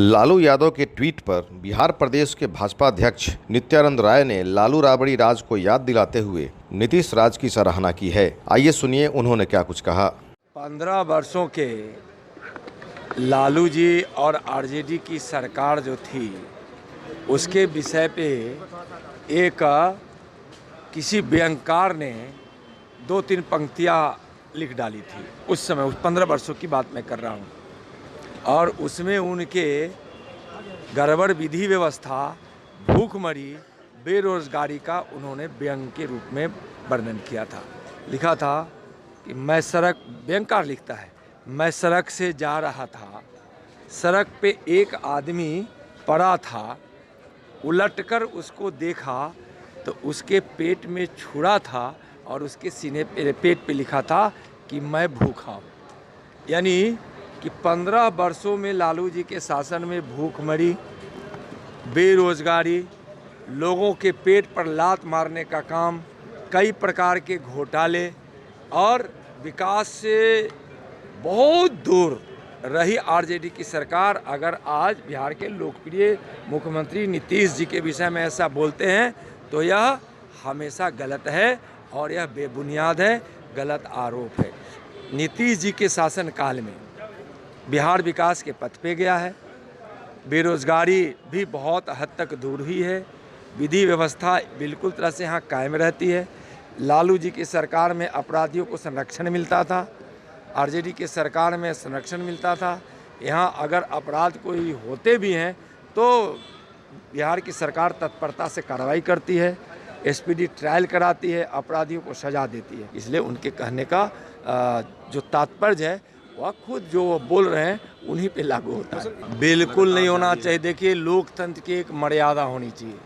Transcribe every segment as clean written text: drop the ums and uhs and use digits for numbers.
लालू यादव के ट्वीट पर बिहार प्रदेश के भाजपा अध्यक्ष नित्यानंद राय ने लालू राबड़ी राज को याद दिलाते हुए नीतीश राज की सराहना की है। आइए सुनिए उन्होंने क्या कुछ कहा। 15 वर्षों के लालू जी और आरजेडी की सरकार जो थी उसके विषय पे एक किसी व्यंगकार ने 2-3 पंक्तियाँ लिख डाली थी। उस समय उस 15 वर्षों की बात मैं कर रहा हूँ, और उसमें उनके गड़बड़ विधि व्यवस्था, भूखमरी, बेरोजगारी का उन्होंने व्यंग के रूप में वर्णन किया था। लिखा था कि मैं सड़क, व्यंगकार लिखता है, मैं सड़क से जा रहा था, सड़क पे एक आदमी पड़ा था, उलटकर उसको देखा तो उसके पेट में छुरा था और उसके सीने पे, पेट पे लिखा था कि मैं भूखा हूँ। यानी कि 15 वर्षों में लालू जी के शासन में भूखमरी, बेरोजगारी, लोगों के पेट पर लात मारने का काम, कई प्रकार के घोटाले और विकास से बहुत दूर रही आरजेडी की सरकार अगर आज बिहार के लोकप्रिय मुख्यमंत्री नीतीश जी के विषय में ऐसा बोलते हैं तो यह हमेशा गलत है और यह बेबुनियाद है, गलत आरोप है। नीतीश जी के शासनकाल में बिहार विकास के पथ पे गया है, बेरोजगारी भी बहुत हद तक दूर हुई है, विधि व्यवस्था बिल्कुल तरह से यहाँ कायम रहती है। लालू जी की सरकार में अपराधियों को संरक्षण मिलता था, आरजेडी की सरकार में संरक्षण मिलता था। यहाँ अगर अपराध कोई होते भी हैं तो बिहार की सरकार तत्परता से कार्रवाई करती है, एसपीडी ट्रायल कराती है, अपराधियों को सजा देती है। इसलिए उनके कहने का जो तात्पर्य है वह खुद जो वो बोल रहे हैं उन्हीं पे लागू होता है। बिल्कुल नहीं होना चाहिए। देखिए, लोकतंत्र की एक मर्यादा होनी चाहिए।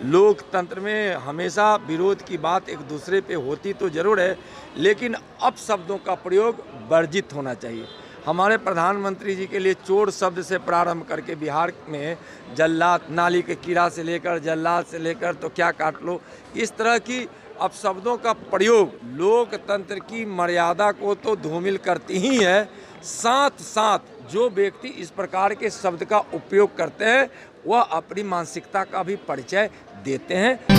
लोकतंत्र में हमेशा विरोध की बात एक दूसरे पे होती तो ज़रूर है, लेकिन अपशब्दों का प्रयोग वर्जित होना चाहिए। हमारे प्रधानमंत्री जी के लिए चोर शब्द से प्रारंभ करके बिहार में जल्लाद, नाली के कीड़ा से लेकर जल्लाद से लेकर तो क्या काट लो, इस तरह की अपशब्दों का प्रयोग लोकतंत्र की मर्यादा को तो धूमिल करती ही है। साथ साथ जो व्यक्ति इस प्रकार के शब्द का उपयोग करते हैं वह अपनी मानसिकता का भी परिचय देते हैं।